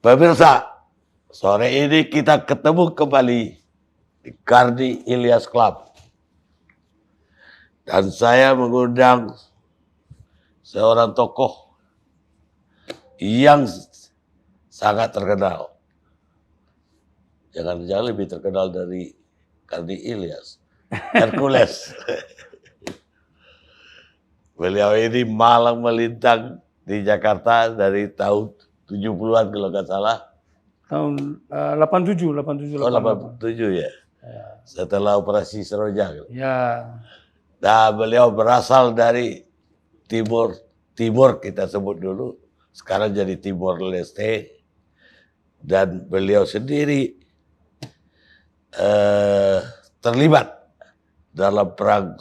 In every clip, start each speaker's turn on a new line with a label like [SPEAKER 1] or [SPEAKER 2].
[SPEAKER 1] Pemirsa, sore ini kita ketemu kembali di Kardi Ilyas Club. Dan saya mengundang seorang tokoh yang sangat terkenal. Jangan-jangan lebih terkenal dari Kardi Ilyas. Hercules. Beliau ini malang melintang di Jakarta dari tahun 70-an kalau nggak salah.
[SPEAKER 2] Tahun 87.
[SPEAKER 1] Oh, 87 ya?
[SPEAKER 2] Ya.
[SPEAKER 1] Setelah operasi Seroja.
[SPEAKER 2] Ya.
[SPEAKER 1] Nah, beliau berasal dari Timur kita sebut dulu. Sekarang jadi Timor Leste. Dan beliau sendiri terlibat dalam perang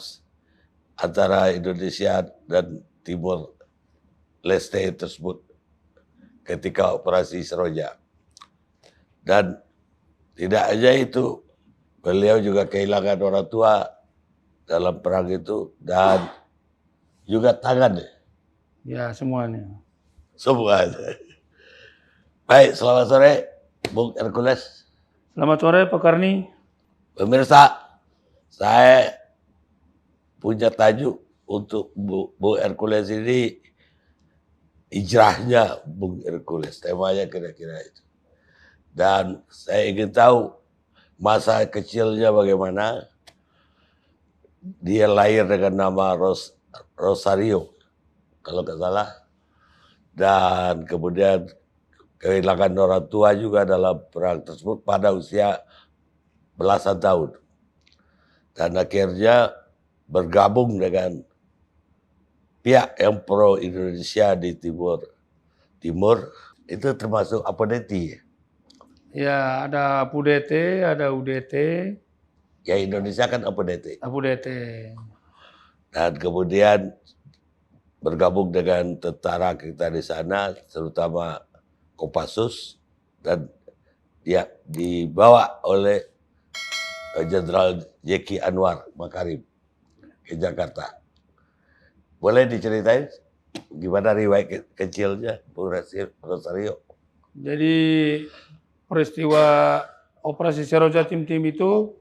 [SPEAKER 1] antara Indonesia dan Timor Leste tersebut ketika operasi Seroja. Dan tidak hanya itu, beliau juga kehilangan orang tua dalam perang itu dan juga tangan.
[SPEAKER 2] Ya, semuanya.
[SPEAKER 1] Semua. Baik, selamat sore Bung Hercules.
[SPEAKER 2] Selamat sore Pak Karni.
[SPEAKER 1] Pemirsa, saya punya tajuk untuk Bung Hercules ini, hijrahnya Bung Hercules. Temanya kira-kira itu. Dan saya ingin tahu masa kecilnya bagaimana. Dia lahir dengan nama Rosario, kalau nggak salah. Dan kemudian kehilangan orang tua juga dalam perang tersebut pada usia belasan tahun. Dan akhirnya bergabung dengan pihak yang pro Indonesia di Timur. Itu termasuk Apodeti.
[SPEAKER 2] Ya, ada PUDT, ada UDT.
[SPEAKER 1] Ya, Indonesia kan Apodeti. Dan kemudian bergabung dengan tentara kita di sana, terutama Kopassus, dan dia dibawa oleh Jenderal Zeki Anwar Makarim ke Jakarta. Boleh diceritain gimana riwayat kecilnya Bu Rosario?
[SPEAKER 2] Jadi peristiwa operasi Seroja tim-tim itu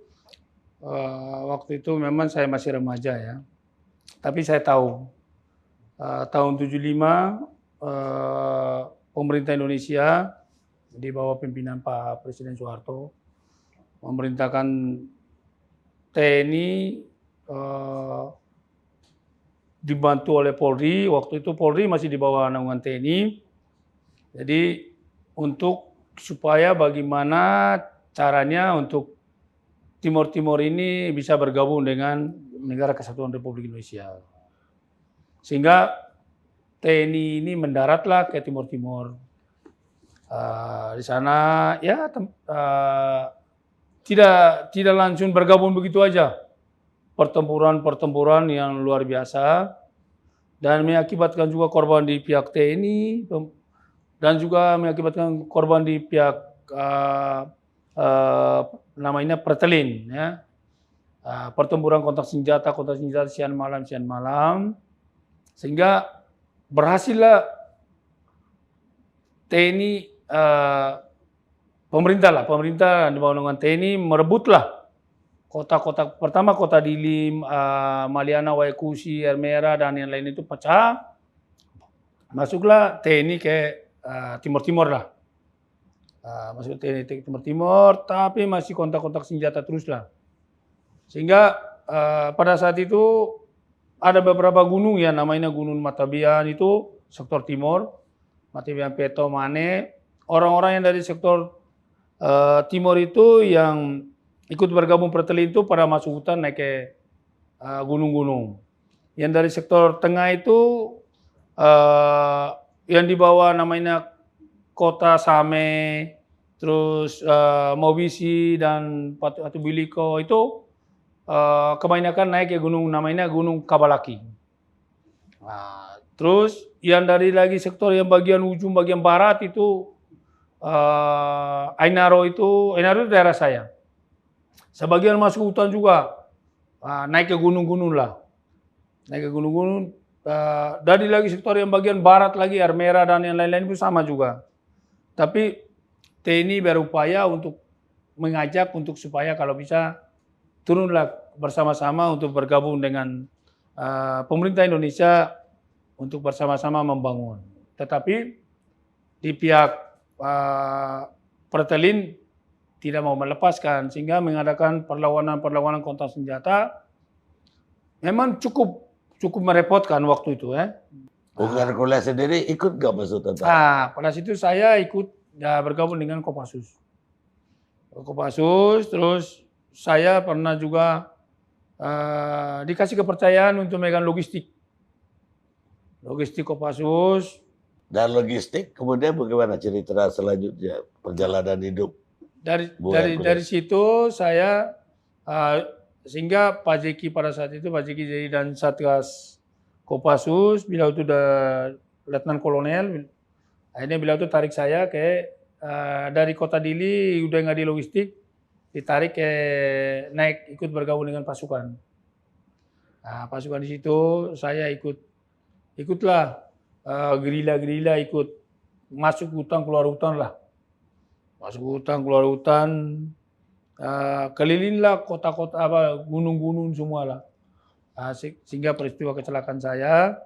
[SPEAKER 2] waktu itu memang saya masih remaja ya. Tapi saya tahu tahun 75 pemerintah Indonesia di bawah pimpinan Pak Presiden Soeharto memerintahkan TNI dibantu oleh Polri. Waktu itu Polri masih di bawah naungan TNI. Jadi untuk supaya bagaimana caranya untuk Timur ini bisa bergabung dengan Negara Kesatuan Republik Indonesia. Sehingga TNI ini mendaratlah ke Timur. Di sana ya tidak langsung bergabung begitu aja. Pertempuran yang luar biasa dan mengakibatkan juga korban di pihak TNI dan juga mengakibatkan korban di pihak namanya Pertelin ya. Pertempuran kontak senjata siang malam sehingga berhasillah TNI pemerintah di bawah naungan TNI merebutlah kota-kota, pertama kota Dilim, Maliana, Waikusi, Ermera dan yang lain itu pecah. Masuklah TNI ke Timur lah. Masuk TNI ke Timur, tapi masih kontak-kontak senjata terus lah. Sehingga pada saat itu ada beberapa gunung ya, namanya Gunung Matabian itu sektor Timur, Matabian, Peto, Mane. Orang-orang yang dari sektor Timur itu yang ikut bergabung Pertelin itu pada masuk hutan naik ke gunung-gunung. Yang dari sektor tengah itu yang di bawah namanya Kota Same, terus Mobisi dan Batu Biliko itu kebanyakan naik ke gunung namanya Gunung Kabalaki. Nah, terus yang dari lagi sektor yang bagian ujung bagian barat itu Ainaro itu daerah saya. Sebagian masuk hutan juga, naik ke gunung-gunung lah. Naik ke gunung-gunung, dari lagi sektor yang bagian barat lagi, Armera dan yang lain-lain itu sama juga. Tapi TNI berupaya untuk mengajak untuk supaya kalau bisa turunlah bersama-sama untuk bergabung dengan pemerintah Indonesia untuk bersama-sama membangun. Tetapi di pihak Pertelin tidak mau melepaskan sehingga mengadakan perlawanan kontak senjata. Memang cukup merepotkan waktu itu ya.
[SPEAKER 1] Bung Hercules sendiri ikut nggak masuk tentara?
[SPEAKER 2] Pada situ saya ikut bergabung dengan Kopassus. Terus saya pernah juga dikasih kepercayaan untuk megang logistik Kopassus.
[SPEAKER 1] Dan logistik, kemudian bagaimana cerita selanjutnya perjalanan hidup?
[SPEAKER 2] Dari situ saya sehingga Pak Jeki pada saat itu Pak Jeki jadi dan Satgas Kopassus, beliau itu udah Letnan Kolonel. Akhirnya beliau itu tarik saya ke dari Kota Dili udah nggak di logistik, ditarik ke naik ikut bergabung dengan pasukan. Pasukan di situ saya ikutlah gerila ikut masuk hutan keluar hutan lah. Masuk hutan, keluar hutan, kelilinglah kota-kota gunung-gunung semua lah. Sehingga peristiwa kecelakaan saya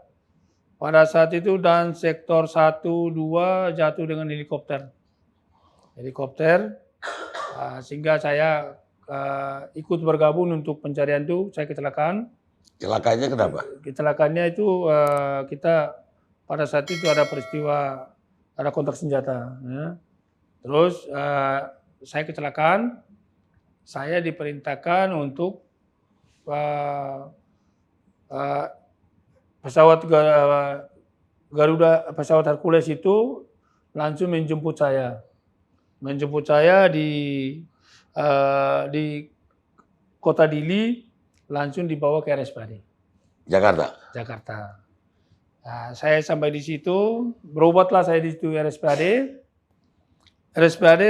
[SPEAKER 2] pada saat itu dan sektor 1, 2 jatuh dengan helikopter. Sehingga saya ikut bergabung untuk pencarian itu, saya kecelakaan.
[SPEAKER 1] Celakanya kenapa?
[SPEAKER 2] Kecelakaannya itu kita pada saat itu ada peristiwa, ada kontak senjata. Ya. Terus saya kecelakaan, saya diperintahkan untuk pesawat Garuda, pesawat Hercules itu langsung menjemput saya. Di Kota Dili, langsung dibawa ke RSPAD. Jakarta. Saya sampai di situ, berobatlah saya di situ RSPAD,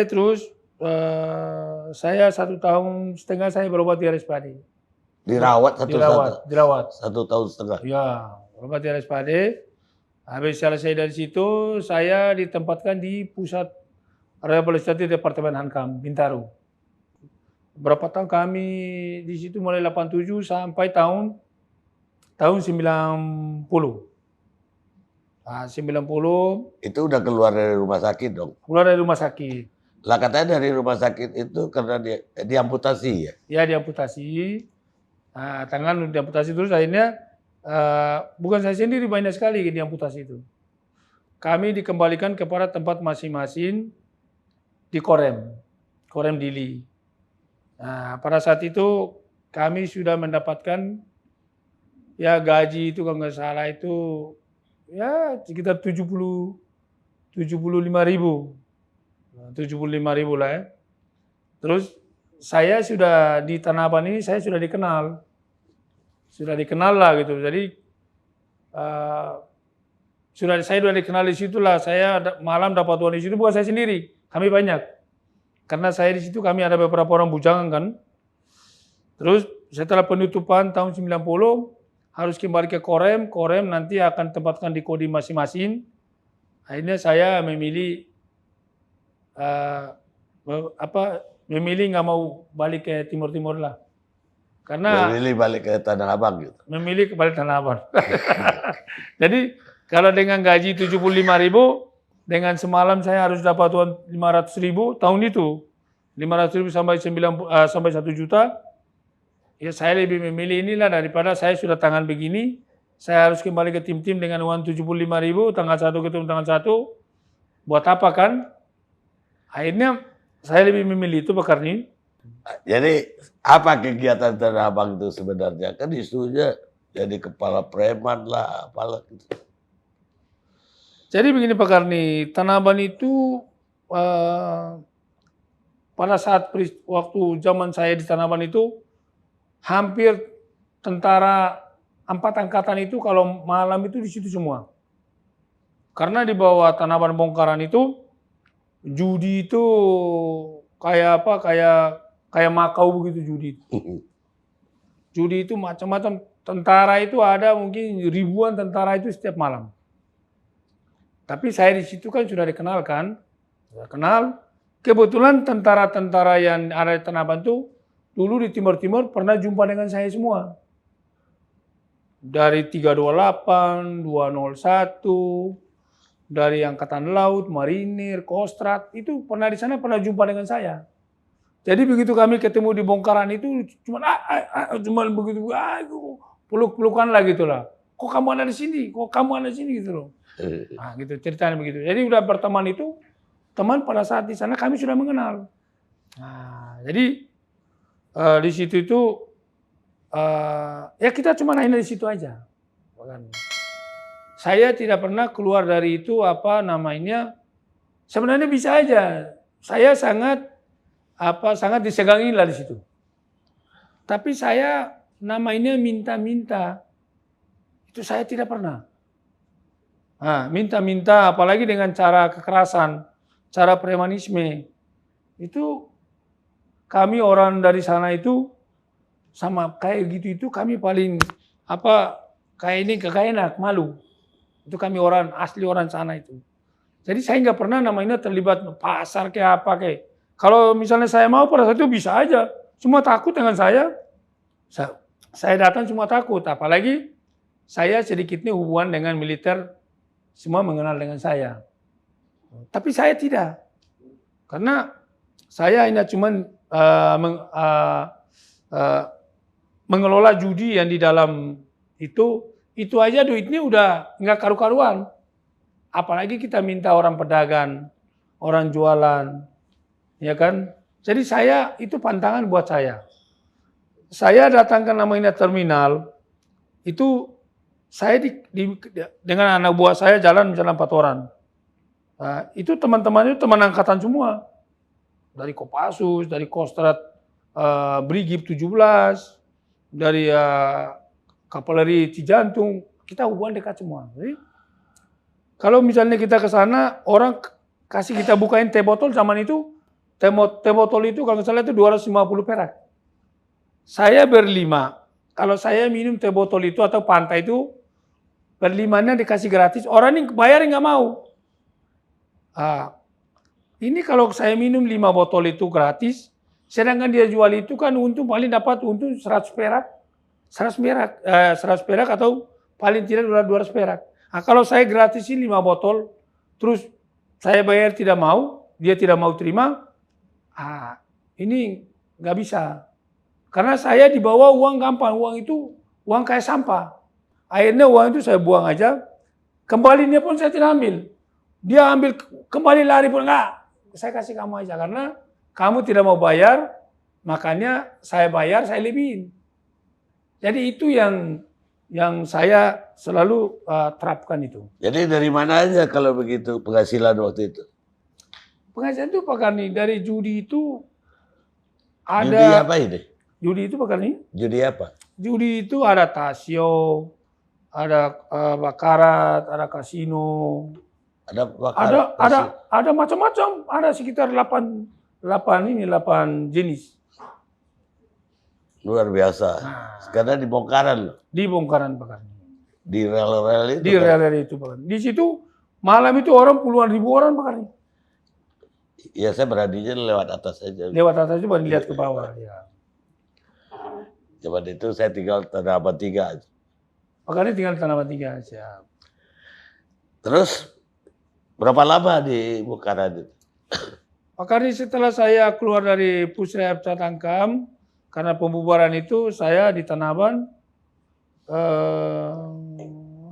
[SPEAKER 2] terus saya 1,5 tahun saya berobat di RSPAD.
[SPEAKER 1] Dirawat 1 tahun setengah.
[SPEAKER 2] Ya, berobat di RSPAD. Habis selesai dari situ, saya ditempatkan di pusat rehabilitasi Departemen Hankam, Bintaro. Berapa tahun kami di situ mulai 87 sampai tahun 90. 90.
[SPEAKER 1] Itu udah keluar dari rumah sakit dong?
[SPEAKER 2] Keluar dari rumah sakit.
[SPEAKER 1] Lah katanya dari rumah sakit itu karena diamputasi ya?
[SPEAKER 2] Ya diamputasi. Tangan diamputasi terus akhirnya bukan saya sendiri, banyak sekali diamputasi itu. Kami dikembalikan kepada tempat masing-masing di Korem Dili. Pada saat itu kami sudah mendapatkan ya gaji itu kalau nggak salah itu ya sekitar 75.000 lah ya. Terus saya sudah di Tanah Abang ini saya sudah dikenal lah gitu. Jadi saya sudah dikenal di situlah. Saya malam dapat uang di situ bukan saya sendiri, kami banyak. Karena saya di situ kami ada beberapa orang bujangan kan. Terus setelah penutupan tahun 90 harus kembali ke Korem nanti akan tempatkan di Kodim masing-masing. Akhirnya saya memilih nggak mau balik ke Timur lah. Karena
[SPEAKER 1] memilih balik ke Tanah Abang gitu.
[SPEAKER 2] Memilih balik Tanah Abang. Jadi kalau dengan gaji 75.000, dengan semalam saya harus dapat uang 500.000 tahun itu. 500.000 sampai 1 juta. Ya saya lebih memilih inilah daripada saya sudah tangan begini, saya harus kembali ke tim-tim dengan uang 75.000 tanggal 1 ketemu tanggal 1. Buat apa kan? Akhirnya saya lebih memilih itu Pak Karni.
[SPEAKER 1] Jadi apa kegiatan Tanah Abang itu sebenarnya? Kan isunya jadi kepala preman lah, apalah gitu.
[SPEAKER 2] Jadi begini Pak Karni, Tanah Abang itu pada saat waktu zaman saya di Tanah Abang itu hampir tentara 4 angkatan itu kalau malam itu di situ semua. Karena di bawah Tanah Abang bongkaran itu judi itu kayak apa? Kayak Makau begitu judi. Judi itu macam-macam. Tentara itu ada mungkin ribuan tentara itu setiap malam. Tapi saya di situ kan sudah dikenal kan, sudah kenal. kebetulan tentara-tentara yang ada di Tanah Abang itu dulu di Timur Timur pernah jumpa dengan saya semua. Dari 328, 201, dari Angkatan Laut, Marinir, Kostrad, itu pernah di sana pernah jumpa dengan saya. Jadi begitu kami ketemu di bongkaran itu cuman begitu peluk-pelukan lah gitu lah. Kok kamu ada di sini? Kok kamu ada di sini gitu loh. Nah, gitu ceritanya begitu. Jadi udah berteman itu, teman pada saat di sana kami sudah mengenal. Nah, jadi di situ itu ya kita cuma hanya di situ aja. Saya tidak pernah keluar dari itu sebenarnya bisa aja. Saya sangat disegani lah di situ. Tapi saya minta-minta itu saya tidak pernah. Nah, minta-minta apalagi dengan cara kekerasan, cara premanisme. Itu kami orang dari sana itu sama kayak gitu itu kami paling kayak enak, malu. Itu kami asli orang sana itu. Jadi saya nggak pernah terlibat pasar kayak apa kayak. Kalau misalnya saya mau pada saat itu bisa aja. Semua takut dengan saya. Saya datang semua takut. Apalagi saya sedikitnya hubungan dengan militer. Semua mengenal dengan saya. Tapi saya tidak. Karena saya hanya cuma mengelola judi yang di dalam itu aja duitnya udah nggak karu-karuan. Apalagi kita minta orang pedagang, orang jualan, ya kan? Jadi itu pantangan buat saya. Saya datangkan namanya terminal, itu saya dengan anak buah saya jalan 4 orang. Nah, itu teman-teman itu teman angkatan semua. Dari Kopassus, dari Kostrad, Brigif 17, dari Kavaleri Cijantung, kita hubungan dekat semua. Jadi, kalau misalnya kita ke sana, orang kasih kita bukain teh botol zaman itu, teh botol itu kalau nggak salah itu 250 perak. Saya berlima. Kalau saya minum teh botol itu atau pantai itu, berlimanya dikasih gratis. Orang ini bayar nggak mau. Ini kalau saya minum 5 botol itu gratis, sedangkan dia jual itu kan paling dapat untung 100 perak. 100 perak atau paling tidak 200 perak. Nah, kalau saya gratisin 5 botol, terus saya bayar tidak mau, dia tidak mau terima, ini nggak bisa. Karena saya dibawa uang gampang, uang itu uang kayak sampah. Akhirnya uang itu saya buang aja, kembalinya pun saya tidak ambil. Dia ambil kembali lari pun enggak, saya kasih kamu aja karena kamu tidak mau bayar, makanya saya bayar, saya lebihin. Jadi itu yang saya selalu terapkan itu.
[SPEAKER 1] Jadi dari mana aja kalau begitu penghasilan waktu itu?
[SPEAKER 2] Penghasilan itu Pak Karni, dari judi itu ada.
[SPEAKER 1] Judi apa ini?
[SPEAKER 2] Judi itu Pak Karni?
[SPEAKER 1] Judi apa?
[SPEAKER 2] Judi itu ada tasio, ada bakarat, ada kasino. Ada macam-macam, ada sekitar 8 jenis.
[SPEAKER 1] Luar biasa. Karena di bongkaran loh.
[SPEAKER 2] Di bongkaran Pak Karni.
[SPEAKER 1] Di rel-rel itu.
[SPEAKER 2] Di rel-rel itu Pak Karni. Di situ malam itu orang puluhan ribu orang Pak Karni.
[SPEAKER 1] Ya saya beraninya lewat atas saja.
[SPEAKER 2] Lewat atas itu baru lihat ke bawah. Ya.
[SPEAKER 1] Cuman itu saya tinggal Tanah Abang 3 aja.
[SPEAKER 2] Pak Karni tinggal Tanah Abang 3 aja.
[SPEAKER 1] Terus berapa lama di bongkaran itu?
[SPEAKER 2] Pak Karni setelah saya keluar dari Pusrehab Catangkam, karena pembubaran itu saya di Tanah Abang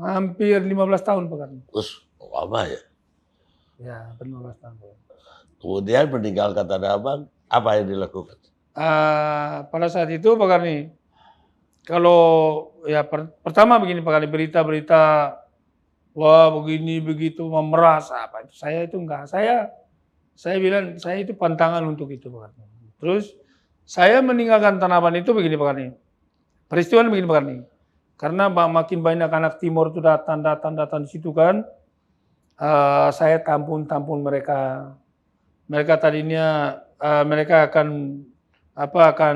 [SPEAKER 2] hampir 15 tahun Pak Karni.
[SPEAKER 1] Terus lama ya?
[SPEAKER 2] Ya, 15 tahun.
[SPEAKER 1] Kemudian meninggalkan Tanah Abang, apa yang dilakukan?
[SPEAKER 2] Pada saat itu Pak Karni, kalau ya pertama begini Pak Karni, berita-berita wah begini begitu memeras apa itu saya itu enggak. Saya bilang saya itu pantangan untuk itu Pak Karni. Terus saya meninggalkan Tanah Abang itu begini Pak Karni. Peristiwa begini Pak Karni. Karena makin banyak anak timur itu datang di situ kan. Saya tampun mereka. Mereka tadinya mereka akan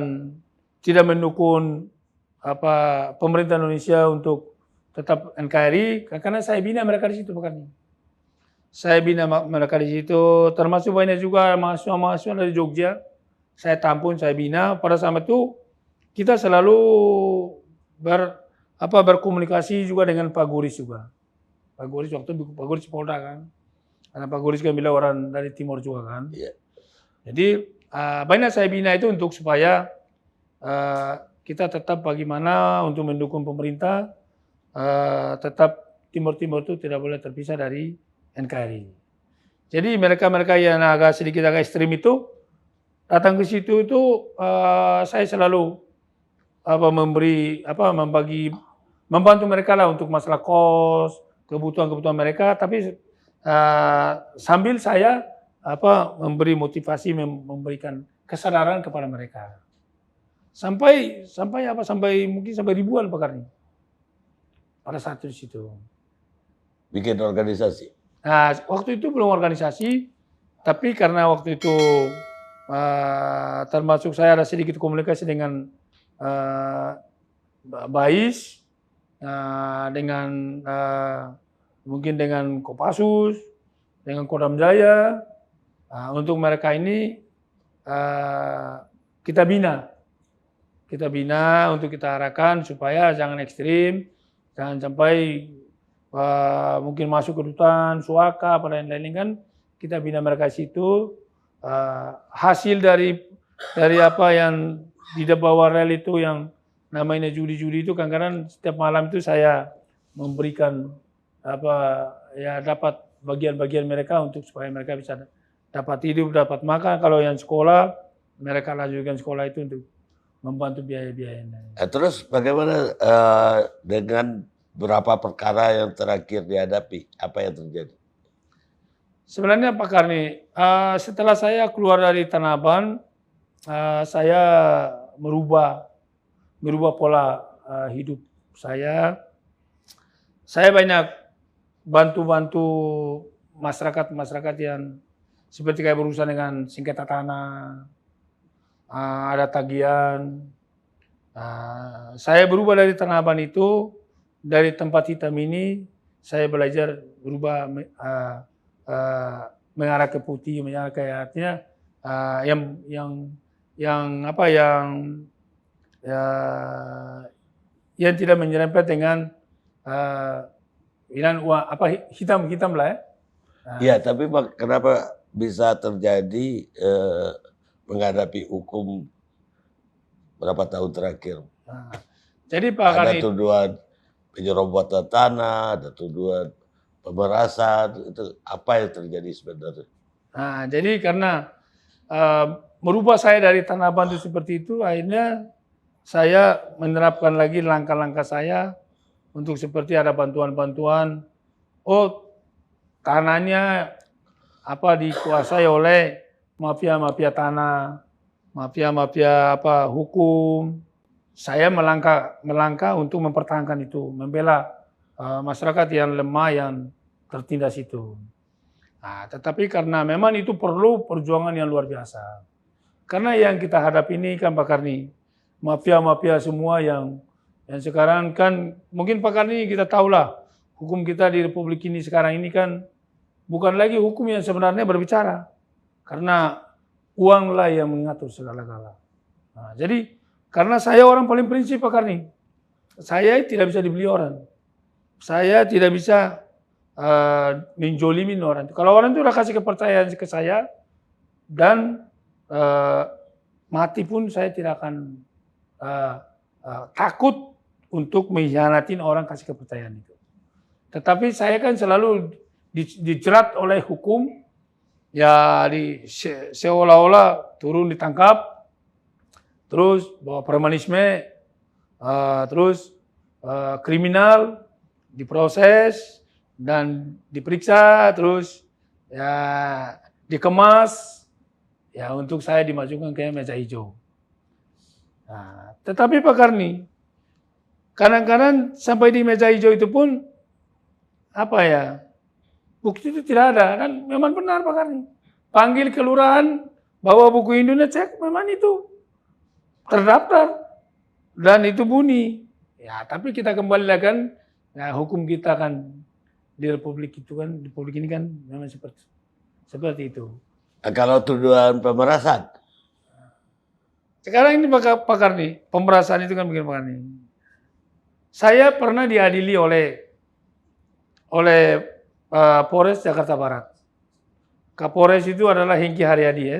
[SPEAKER 2] tidak mendukung pemerintah Indonesia untuk tetap NKRI karena saya bina mereka di situ Pak Karni. saya bina mereka di situ, termasuk banyak juga mahasiswa-mahasiswa dari Jogja. Saya tampung, saya bina. Pada saat itu kita selalu berkomunikasi juga dengan Pak Guris juga. Pak Guris waktu itu Pak Guris Polda kan. Karena Pak Guris kan bila orang dari Timur juga kan.
[SPEAKER 1] Iya.
[SPEAKER 2] Jadi banyak saya bina itu untuk supaya kita tetap bagaimana untuk mendukung pemerintah, tetap Timur-Timur itu tidak boleh terpisah dari NKRI. Jadi mereka-mereka yang sedikit agak ekstrim itu datang ke situ itu saya selalu membantu mereka lah untuk masalah kos, kebutuhan-kebutuhan mereka, tapi sambil saya memberi motivasi, memberikan kesadaran kepada mereka. Sampai mungkin sampai ribuan Pak Karni pada saat itu di situ.
[SPEAKER 1] Bikin organisasi.
[SPEAKER 2] Nah, waktu itu belum organisasi, tapi karena waktu itu termasuk saya ada sedikit komunikasi dengan Bais, dengan mungkin dengan Kopassus, dengan Kodam Jaya, untuk mereka ini kita bina untuk kita arahkan supaya jangan ekstrim, jangan sampai mungkin masuk ke hutan, suaka, pada lain-lain kan kita bina mereka situ. Hasil dari apa yang di bawah rel itu yang namanya judi-judi itu kadang-kadang setiap malam itu saya memberikan dapat bagian-bagian mereka untuk supaya mereka bisa dapat hidup, dapat makan. Kalau yang sekolah, mereka lanjutkan sekolah itu untuk membantu biaya-biayanya.
[SPEAKER 1] Terus bagaimana dengan berapa perkara yang terakhir dihadapi? Apa yang terjadi?
[SPEAKER 2] Sebenarnya Pak Karni, setelah saya keluar dari Tanah Abang, saya merubah pola hidup saya. Saya banyak bantu masyarakat yang seperti kayak berurusan dengan sengketa tanah, ada tagihan. Saya berubah dari Tanah Abang itu, dari tempat hitam ini, saya belajar berubah mengarah ke putih, mengarah ke artinya yang tidak menyerempet dengan hitam lah ya.
[SPEAKER 1] Iya, tapi kenapa bisa terjadi menghadapi hukum berapa tahun terakhir?
[SPEAKER 2] Jadi Pak
[SPEAKER 1] ada
[SPEAKER 2] Karni,
[SPEAKER 1] tuduhan penyerobotan tanah, ada tuduhan pemerasan, itu apa yang terjadi sebenarnya?
[SPEAKER 2] Jadi karena merubah saya dari Tanah Abang itu seperti itu, akhirnya saya menerapkan lagi langkah-langkah saya untuk seperti ada bantuan-bantuan. Oh, tanahnya dikuasai oleh mafia-mafia tanah, mafia-mafia hukum. Saya melangkah untuk mempertahankan itu, membela masyarakat yang lemah, yang tertindas itu. Tetapi karena memang itu perlu perjuangan yang luar biasa. Karena yang kita hadapi ini kan Pak Karni, mafia-mafia semua yang sekarang kan, mungkin Pak Karni kita tahulah, hukum kita di Republik ini sekarang ini kan bukan lagi hukum yang sebenarnya berbicara. Karena uanglah yang mengatur segala-gala. Jadi karena saya orang paling prinsip Pak Karni, saya tidak bisa dibeli orang. Saya tidak bisa menjolimin orang. Kalau orang itu udah kasih kepercayaan ke saya, dan mati pun saya tidak akan takut untuk mengkhianatin orang kasih kepercayaan itu. Tetapi saya kan selalu dijerat oleh hukum, ya seolah-olah turun ditangkap, terus bawa premanisme, terus kriminal, diproses dan diperiksa, terus ya dikemas, ya untuk saya dimasukkan ke meja hijau. Tetapi Pak Karni, kadang-kadang sampai di meja hijau itu pun bukti itu tidak ada, dan memang benar Pak Karni. Panggil kelurahan, bawa buku induknya, cek, memang itu terdaftar dan itu bunyi. Ya, tapi kita kembali lagi kan, hukum kita kan di Republik itu kan, di Republik ini kan memang seperti itu.
[SPEAKER 1] Kalau tuduhan pemerasan,
[SPEAKER 2] Sekarang ini pakar nih, pemerasan itu kan begini pakar nih. Saya pernah diadili oleh Polres Jakarta Barat. Kapolres itu adalah Hengki Haryadi ya.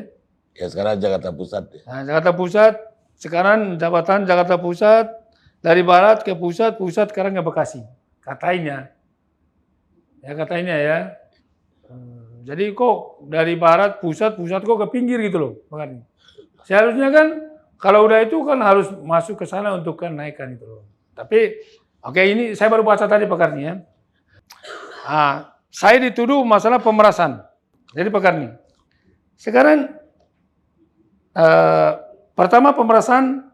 [SPEAKER 1] ya sekarang Jakarta Pusat. Ya.
[SPEAKER 2] Nah, Jakarta Pusat, sekarang jabatan Jakarta Pusat, dari Barat ke Pusat, Pusat sekarang ke Bekasi. Katanya. Ya katanya ya. Jadi kok dari Barat, Pusat kok ke pinggir gitu loh. Makanya. Seharusnya kan, kalau udah itu kan harus masuk ke sana untuk kan naikkan itu loh. Tapi, oke ini saya baru baca tadi pakarnya ya. Saya dituduh masalah pemerasan. Jadi pakar nih. Sekarang, pertama pemerasan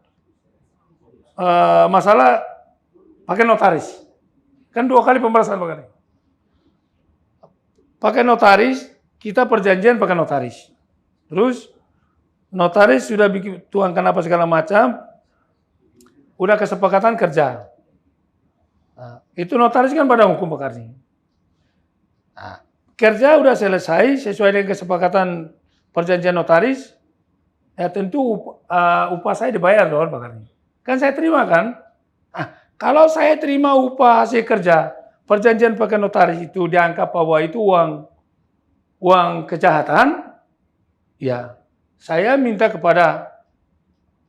[SPEAKER 2] masalah pakai notaris. Kan 2 kali pemerasan pakar nih. Pakai notaris, kita perjanjian pakai notaris. Terus, notaris sudah bikin tuangkan apa segala macam, udah kesepakatan kerja. Nah, itu notaris kan pada hukum pakar nih. Nah, kerja udah selesai sesuai dengan kesepakatan perjanjian notaris, ya tentu upah saya dibayar dong pakarnya. Kan saya terima kan? Kalau saya terima upah hasil kerja, perjanjian pakai notaris itu dianggap bahwa itu uang kejahatan, ya saya minta kepada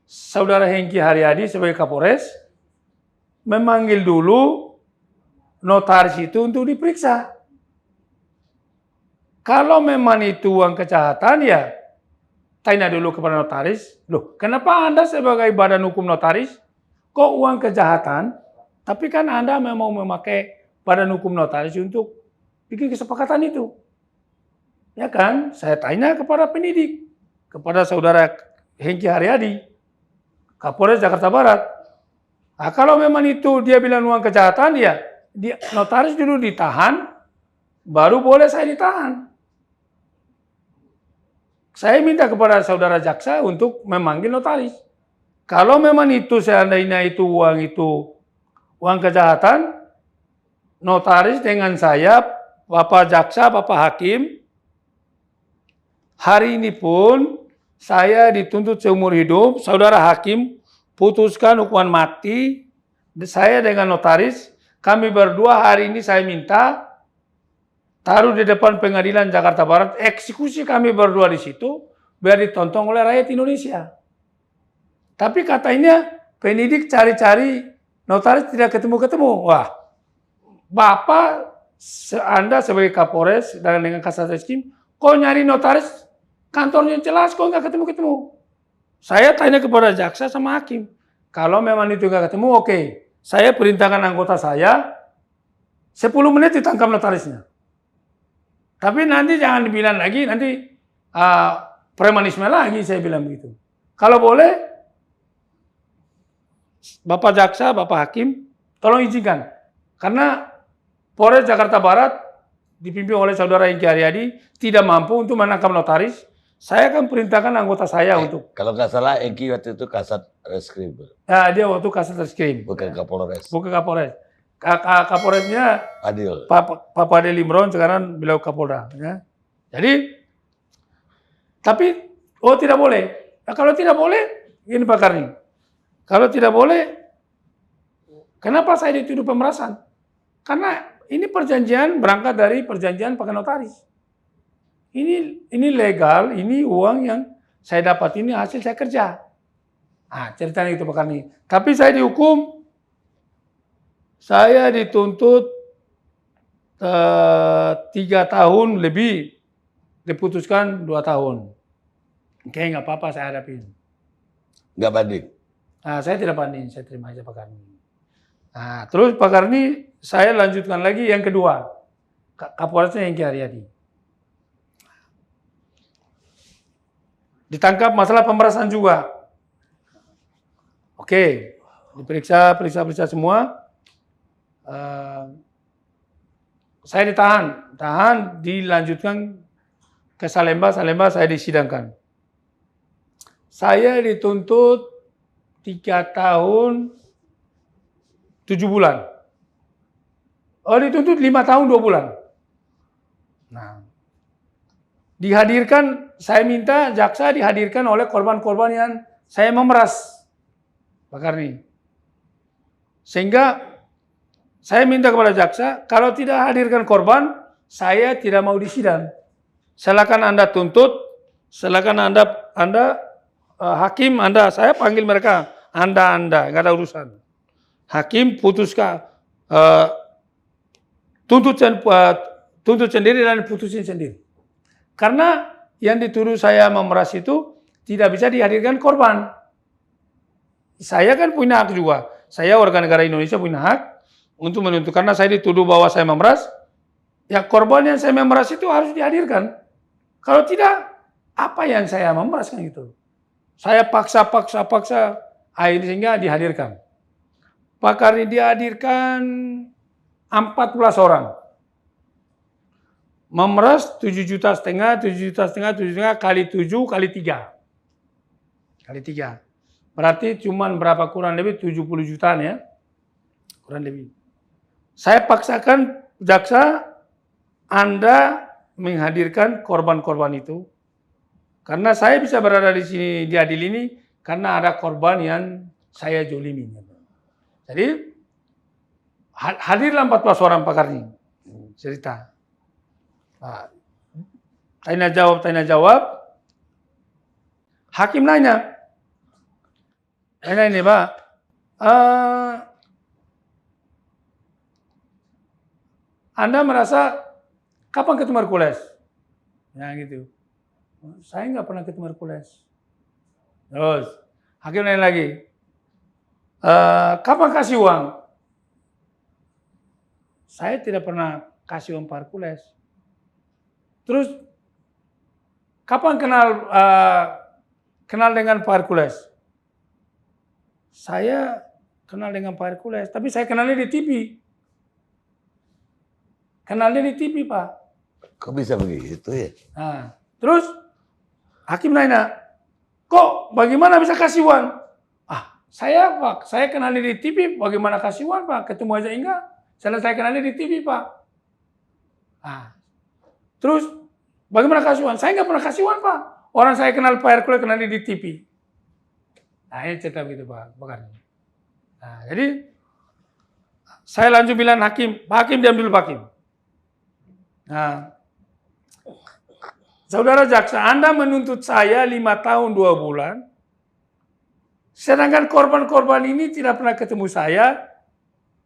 [SPEAKER 2] Saudara Hengki Haryadi sebagai Kapolres memanggil dulu notaris itu untuk diperiksa. Kalau memang itu uang kejahatan, ya tanya dulu kepada notaris, loh kenapa Anda sebagai badan hukum notaris, kok uang kejahatan, tapi kan Anda memang memakai badan hukum notaris untuk bikin kesepakatan itu. Ya kan, saya tanya kepada penyidik, kepada Saudara Hengki Haryadi, Kapolres Jakarta Barat. Nah, kalau memang itu dia bilang uang kejahatan, ya notaris dulu ditahan, baru boleh saya ditahan. Saya minta kepada saudara jaksa untuk memanggil notaris. Kalau memang itu seandainya itu uang kejahatan, notaris dengan saya, Bapak jaksa, Bapak hakim, hari ini pun saya dituntut seumur hidup, saudara hakim putuskan hukuman mati, saya dengan notaris, kami berdua hari ini saya minta taruh di depan pengadilan Jakarta Barat, eksekusi kami berdua di situ, biar ditonton oleh rakyat Indonesia. Tapi katanya penyidik cari-cari, notaris tidak ketemu-ketemu. Wah, Bapak, Anda sebagai Kapolres dan dengan Kasat Reskrim, kok nyari notaris, kantornya jelas, kok nggak ketemu-ketemu. Saya tanya kepada jaksa sama hakim, kalau memang itu nggak ketemu, oke. Saya perintahkan anggota saya, 10 menit ditangkap notarisnya. Tapi nanti jangan dibilang lagi, nanti premanisme lagi, saya bilang begitu. Kalau boleh, Bapak Jaksa, Bapak Hakim, tolong izinkan. Karena Polres Jakarta Barat, dipimpin oleh Saudara Hengki Haryadi, tidak mampu untuk menangkap notaris. Saya akan perintahkan anggota saya untuk...
[SPEAKER 1] Kalau nggak salah, Hengki waktu itu Kasat Reskrim.
[SPEAKER 2] Ya, dia waktu Kasat Reskrim.
[SPEAKER 1] Bukan Kapolres.
[SPEAKER 2] Bukan Kapolres. Kapolresnya
[SPEAKER 1] Adil.
[SPEAKER 2] Pak Fadil Imron, sekarang beliau Kapolda. Ya. Jadi, tapi, tidak boleh. Nah, kalau tidak boleh, ini pakar nih. Kalau tidak boleh, kenapa saya dituduh pemerasan? Karena ini perjanjian berangkat dari perjanjian pakai notaris. Ini legal, ini uang yang saya dapat, ini hasil saya kerja. Ceritanya itu pakar nih. Tapi saya dihukum, saya dituntut 3 tahun lebih, diputuskan 2 tahun. Oke, nggak apa-apa, saya hadapin.
[SPEAKER 1] Nggak banding?
[SPEAKER 2] Saya tidak banding, saya terima aja Pak Karni. Terus Pak Karni, saya lanjutkan lagi yang kedua. Kapolresnya Hengki Haryadi. Ditangkap masalah pemerasan juga. Oke, diperiksa semua. Saya ditahan, dilanjutkan ke Salemba saya disidangkan. Saya dituntut 3 tahun 7 bulan. Oh, dituntut 5 tahun 2 bulan. Nah, dihadirkan, saya minta jaksa dihadirkan oleh korban-korban yang saya memeras, Pak Karni. Sehingga saya minta kepada jaksa, kalau tidak hadirkan korban, saya tidak mau disidang. Silakan Anda tuntut, silakan Anda hakim, saya panggil mereka, Anda, nggak ada urusan. Hakim putuskan, tuntut sendiri dan putusin sendiri. Karena yang dituduh saya memeras itu tidak bisa dihadirkan korban. Saya kan punya hak juga. Saya warga negara Indonesia punya hak untuk menuntut. Karena saya dituduh bahwa saya memeras, ya korban yang saya memeras itu harus dihadirkan. Kalau tidak, apa yang saya memeras kan gitu. Saya paksa, akhirnya sehingga dihadirkan. Pak Karni dihadirkan 14 orang. Memeras 7,5 juta, 7,5 juta kali 7 kali 3. Kali 3. Berarti cuman berapa, kurang lebih 70 jutaan ya. Kurang lebih. Saya paksakan jaksa Anda menghadirkan korban-korban itu. Karena saya bisa berada di sini di adil ini karena ada korban yang saya zolimi. Jadi hadirlah 14 orang Pak Karni. Cerita. Nah, tanya jawab. Hakim nanya. Ini Pak. Anda merasa kapan ketemu Hercules? Ya gitu. Saya nggak pernah ketemu Hercules. Terus, hakim nanya lagi. Kapan kasih uang? Saya tidak pernah kasih uang Pak Hercules. Terus, kapan kenal dengan Pak Hercules? Saya kenal dengan Pak Hercules, tapi saya kenalnya di TV. Kenalnya di TV, Pak.
[SPEAKER 1] Kok bisa begitu ya?
[SPEAKER 2] Nah, terus hakim nanya, kok bagaimana bisa kasih uang? Saya Pak, saya kenalnya di TV, bagaimana kasih uang Pak? Ketemu aja enggak? Saya kenalnya di TV Pak. Terus bagaimana kasih uang? Saya nggak pernah kasih uang Pak. Orang saya kenal Pak Hercules kenalnya di TV. Ini cerita begitu Pak. Jadi saya langsung bilang hakim, Pak Hakim diam dulu Pak Hakim. Saudara jaksa, Anda menuntut saya 5 tahun 2 bulan, sedangkan korban-korban ini tidak pernah ketemu saya,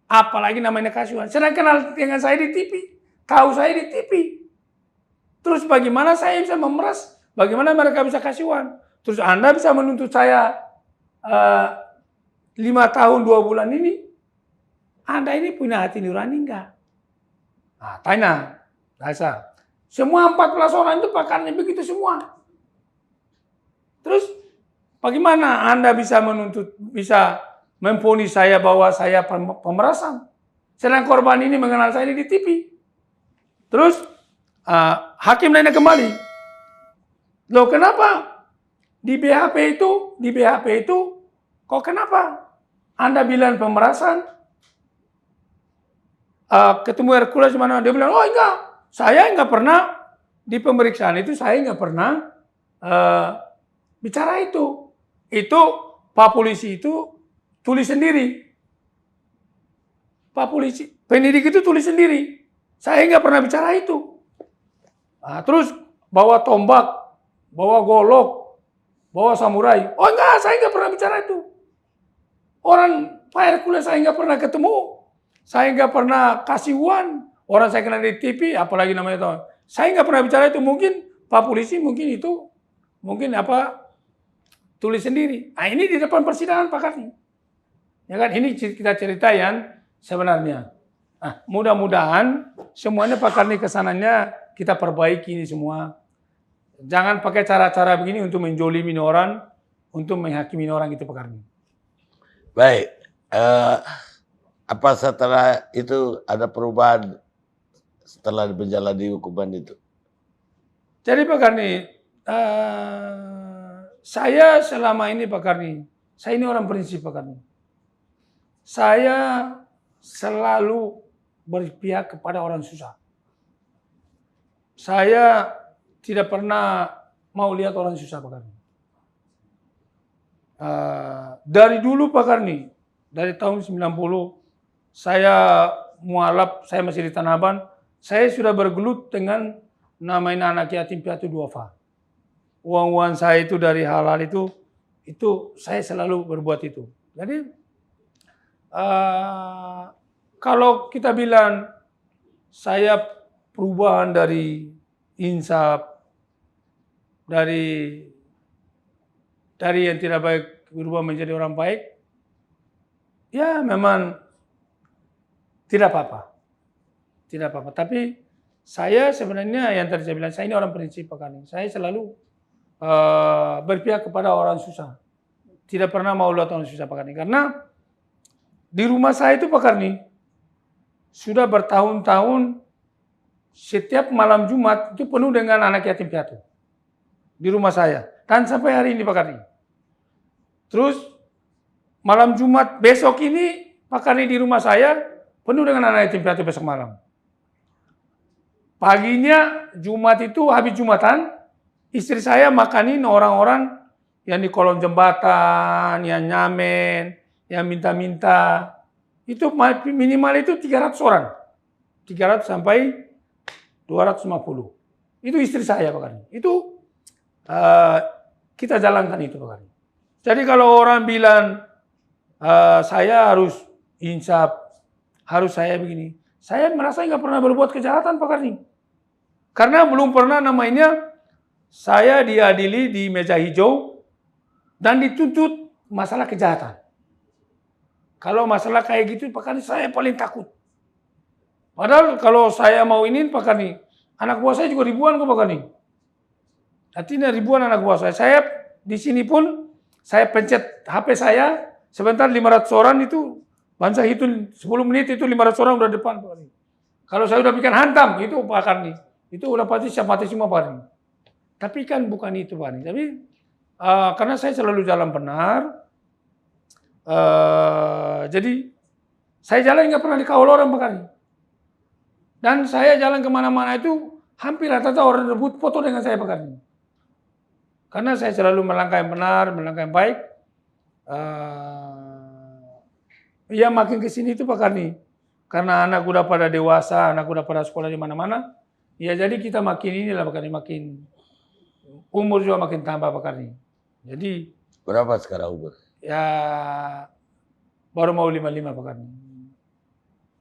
[SPEAKER 2] apalagi namanya kasih uang. Sedang kenal dengan saya di TV, tahu saya di TV. Terus bagaimana saya bisa memeras? Bagaimana mereka bisa kasih uang? Terus Anda bisa menuntut saya 5 tahun 2 bulan ini? Anda ini punya hati nurani enggak? Tanya, Rasa. Semua 14 orang itu pakarnya begitu semua. Terus bagaimana Anda bisa menuntut, bisa memvonis saya bahwa saya pemerasan? Sedang korban ini mengenal saya di TV. Terus hakim nanya kembali. Loh kenapa? Di BHP itu, kok kenapa? Anda bilang pemerasan? Ketemu Hercules mana? Dia bilang, oh enggak. Saya nggak pernah di pemeriksaan itu, saya nggak pernah bicara itu. Itu Pak Polisi itu tulis sendiri. Pak Polisi, penyidik itu tulis sendiri. Saya nggak pernah bicara itu. Terus bawa tombak, bawa golok, bawa samurai. Oh enggak, saya nggak pernah bicara itu. Orang Pak Hercules saya nggak pernah ketemu. Saya nggak pernah kasih uang. Orang saya kenal di TV, apalagi namanya itu. Saya nggak pernah bicara itu. Mungkin Pak Polisi tulis sendiri. Ini di depan persidangan Pak Karni. Ya kan, ini kita cerita yang sebenarnya. Mudah-mudahan semuanya Pak Karni kesananya kita perbaiki ini semua. Jangan pakai cara-cara begini untuk menjolimi orang, untuk menghakimi orang itu Pak Karni.
[SPEAKER 1] Baik. Apa setelah itu ada perubahan setelah menjalani hukuman itu?
[SPEAKER 2] Jadi Pak Karni, saya selama ini Pak Karni, saya ini orang prinsip Pak Karni. Saya selalu berpihak kepada orang susah. Saya tidak pernah mau lihat orang susah, Pak Karni. Dari dulu Pak Karni, dari tahun 90, saya mualaf, saya masih di Tanah Abang, saya sudah bergelut dengan namanya anak yatim piatu duafa. Uang-uang saya itu dari hal-hal itu saya selalu berbuat itu. Jadi kalau kita bilang saya perubahan dari insaf, dari yang tidak baik berubah menjadi orang baik, ya memang tidak apa-apa. Tidak apa-apa. Tapi saya sebenarnya yang tadi saya bilang, saya ini orang prinsip Pak Karni. Saya selalu berpihak kepada orang susah. Tidak pernah mau lihat orang susah Pak Karni. Karena di rumah saya itu Pak Karni, sudah bertahun-tahun setiap malam Jumat itu penuh dengan anak yatim piatu. Di rumah saya. Dan sampai hari ini Pak Karni. Terus malam Jumat besok ini Pak Karni di rumah saya penuh dengan anak yatim piatu besok malam. Paginya Jumat itu habis Jumatan, istri saya makanin orang-orang yang di kolong jembatan, yang nyamen, yang minta-minta. Itu minimal itu 300 orang. 300 sampai 250. Itu istri saya Pak Karni. Itu kita jalankan itu Pak Karni. Jadi kalau orang bilang saya harus insaf, harus saya begini. Saya merasa nggak pernah berbuat kejahatan Pak Karni. Karena belum pernah namanya saya diadili di meja hijau dan dituntut masalah kejahatan. Kalau masalah kayak gitu Pak Karni saya paling takut. Padahal kalau saya mau ini Pak Karni, anak buah saya juga ribuan kok Pak Karni. Artinya ribuan anak buah saya. Saya di sini pun saya pencet HP saya, sebentar 500 orang itu, bangsa hitung 10 menit itu 500 orang udah depan Pak Karni. Kalau saya udah bikin hantam, itu Pak Karni. Itu udah pasti siap mati semua Pak Karni. Tapi kan bukan itu Pak Karni. Tapi karena saya selalu jalan benar, jadi saya jalan nggak pernah dikawal orang Pak Karni. Dan saya jalan kemana-mana itu hampir rata-rata orang rebut foto dengan saya Pak Karni. Karena saya selalu melangkah yang benar, melangkah yang baik. Ya makin kesini itu Pak Karni. Karena anak udah pada dewasa, anak udah pada sekolah di mana-mana. Ya jadi kita makin inilah Pak Karni, makin umur juga makin tambah Pak Karni. Jadi
[SPEAKER 1] Berapa sekarang umur?
[SPEAKER 2] ya baru mau 55 Pak Karni.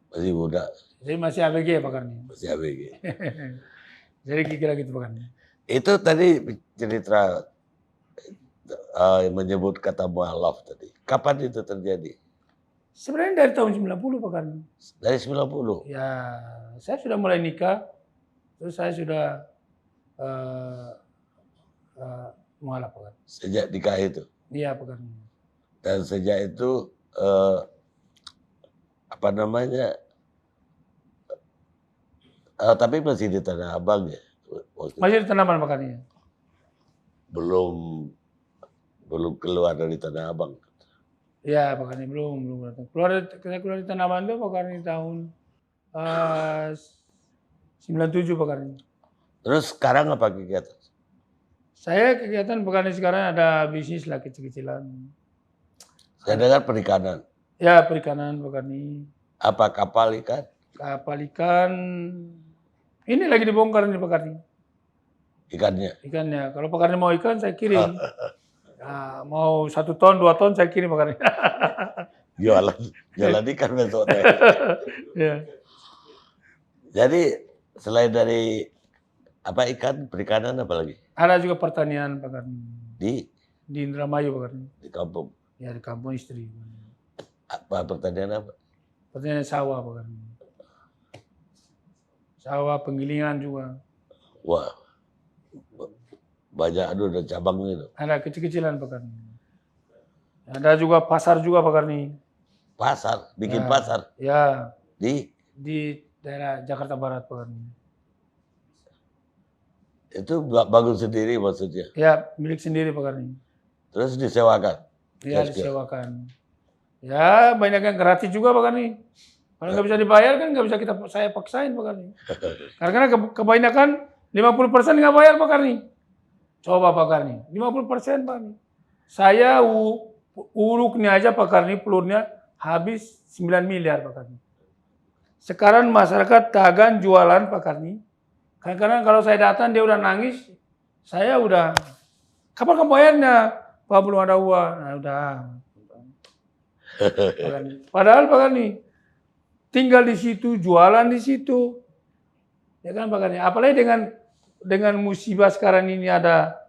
[SPEAKER 1] Masih muda,
[SPEAKER 2] Jadi masih ABG Pak Karni.
[SPEAKER 1] masih ABG.
[SPEAKER 2] Jadi kira-kira gitu Pak Karni.
[SPEAKER 1] Itu tadi cerita menyebut kata mualaf tadi. Kapan itu terjadi?
[SPEAKER 2] Sebenarnya dari tahun 90 Pak Karni.
[SPEAKER 1] Dari 90?
[SPEAKER 2] Ya saya sudah mulai nikah, terus saya sudah mualaf Pak Karni.
[SPEAKER 1] Sejak nikah itu?
[SPEAKER 2] Iya Pak Karni.
[SPEAKER 1] Dan sejak itu apa namanya? Tapi masih di Tanah Abang ya?
[SPEAKER 2] Masih di Tanah Abang Pak Karni.
[SPEAKER 1] Belum keluar dari Tanah Abang.
[SPEAKER 2] Iya Pak Karni, belum datang. Keluar di Tanah Abang itu Pak Karni tahun 97 Pak Karni.
[SPEAKER 1] Terus sekarang apa kegiatan?
[SPEAKER 2] Saya kegiatan Pak Karni sekarang ada bisnis lah kecil-kecilan.
[SPEAKER 1] Saya dengar perikanan.
[SPEAKER 2] Ya perikanan Pak Karni.
[SPEAKER 1] Apa kapal ikan?
[SPEAKER 2] Kapal ikan ini lagi dibongkar nih Pak Karni.
[SPEAKER 1] Ikannya?
[SPEAKER 2] Ikannya. Kalau Pak Karni mau ikan saya kirim. Nah, mau 1 ton, 2 ton saya kirim Pak Karni.
[SPEAKER 1] Jualan ikan besok.
[SPEAKER 2] Ya.
[SPEAKER 1] Jadi selain dari apa ikan, perikanan apa lagi?
[SPEAKER 2] Ada juga pertanian Pak Karni.
[SPEAKER 1] Di
[SPEAKER 2] Indramayu Pak Karni.
[SPEAKER 1] kampung.
[SPEAKER 2] Ya di kampung istri.
[SPEAKER 1] Apa pertanian apa?
[SPEAKER 2] Pertanian sawah Pak Karni. Sawah penggilingan juga.
[SPEAKER 1] Wah, banyak ada cabangnya itu.
[SPEAKER 2] Ada kecil-kecilan Pak Karni. Ada juga pasar juga Pak Karni.
[SPEAKER 1] Pasar, bikin
[SPEAKER 2] Ya.
[SPEAKER 1] pasar
[SPEAKER 2] Ya
[SPEAKER 1] di
[SPEAKER 2] di daerah Jakarta Barat Pak Karni.
[SPEAKER 1] itu bangun sendiri maksudnya.
[SPEAKER 2] Ya milik sendiri Pak Karni.
[SPEAKER 1] Terus disewakan.
[SPEAKER 2] Ya
[SPEAKER 1] Kios-kios.
[SPEAKER 2] disewakan. Ya banyak yang gratis juga Pak Karni. Kalau nggak bisa dibayar kan nggak bisa saya paksain Pak Karni. Karena kebanyakan 50% nggak bayar Pak Karni. Coba Pak Karni, 50% Pak Karni. Saya uruknya aja Pak Karni, pelurnya habis 9 miliar Pak Karni. Sekarang masyarakat dagang jualan Pak Karni. Kadang-kadang kalau saya datang dia udah nangis, saya udah, kapan kamu bayarnya? Pak belum ada uang. Nah udah. Padahal Pak Karni, tinggal di situ, jualan di situ. Ya kan Pak Karni, apalagi dengan musibah sekarang ini ada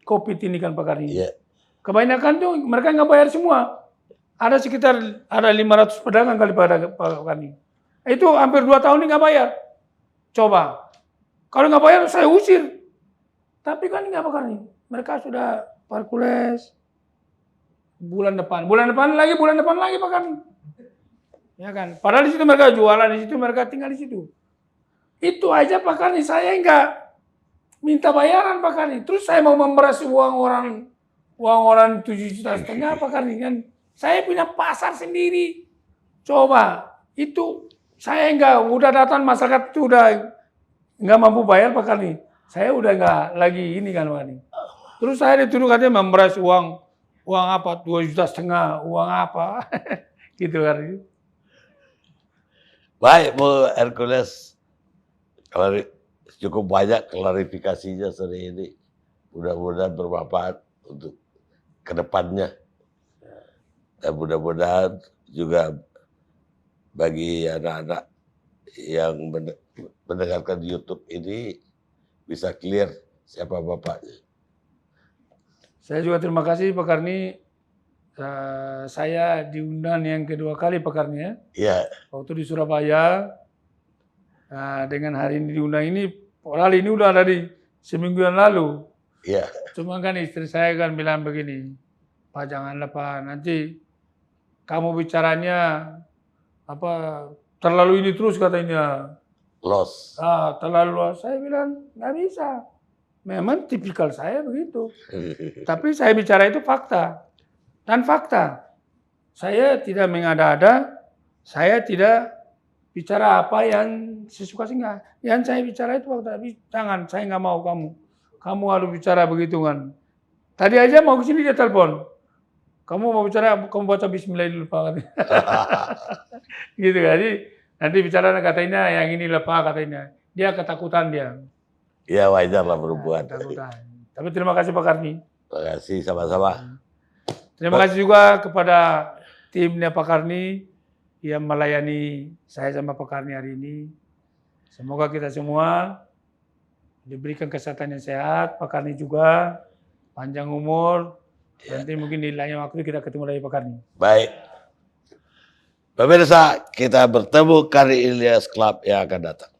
[SPEAKER 2] COVID ini kan Pak Karni.
[SPEAKER 1] Iya.
[SPEAKER 2] Kebanyakan tuh mereka nggak bayar semua. Ada sekitar 500 pedagang kali Pak Karni. Itu hampir 2 tahun ini nggak bayar. Coba. Kalau nggak bayar saya usir. Tapi kan nggak Pak Karni. Mereka sudah parkules. Bulan depan lagi Pak Karni. Ya kan. Padahal di situ mereka jualan, di situ mereka tinggal di situ. Itu aja Pak Karni, saya nggak minta bayaran Pak Karni. Terus saya mau memeras uang orang 7,5 juta Pak Karni kan. Saya punya pasar sendiri. Coba, itu saya udah datang masyarakat itu udah nggak mampu bayar Pak Karni. Saya udah nggak lagi ini kan Pak Karni. Terus saya dituduh katanya memeras uang apa 2,5 juta, uang apa gitu kan.
[SPEAKER 1] Baik Bu Hercules, cukup banyak klarifikasinya sore ini. Mudah-mudahan bermanfaat untuk kedepannya. Dan mudah-mudahan juga bagi anak-anak yang mendengarkan YouTube ini bisa clear siapa bapaknya.
[SPEAKER 2] Saya juga terima kasih Pak Karni. Saya diundang yang kedua kali Pak Karni ya.
[SPEAKER 1] Iya.
[SPEAKER 2] Waktu di Surabaya. Dengan hari ini diundang ini, padahal ini udah dari seminggu yang lalu.
[SPEAKER 1] Iya.
[SPEAKER 2] Cuma kan istri saya kan bilang begini, Pak janganlah Pak, nanti kamu bicaranya terlalu ini terus katanya.
[SPEAKER 1] Loss.
[SPEAKER 2] Terlalu luas. Saya bilang nggak bisa. Memang tipikal saya begitu. Tapi saya bicara itu fakta. Dan fakta. Saya tidak mengada-ada. Saya tidak bicara apa yang sesuka singa. Yang saya bicara itu fakta. Jangan, saya nggak mau kamu. Kamu harus bicara begitu kan. Tadi aja mau ke sini dia telepon. Kamu mau bicara, kamu baca bismillah dulu Pak. Gitu kan. Jadi nanti bicara katanya yang ini lah Pak katanya. Dia ketakutan dia.
[SPEAKER 1] Ya wajar lah berbuat.
[SPEAKER 2] Tapi terima kasih Pak Karni.
[SPEAKER 1] Terima kasih sama-sama.
[SPEAKER 2] Terima kasih juga kepada timnya Pak Karni yang melayani saya sama Pak Karni hari ini. Semoga kita semua diberikan kesehatan yang sehat, Pak Karni juga panjang umur. Ya. Nanti mungkin di lain waktu kita ketemu lagi Pak Karni.
[SPEAKER 1] Baik. Pemirsa, kita bertemu Karni Ilyas Club yang akan datang.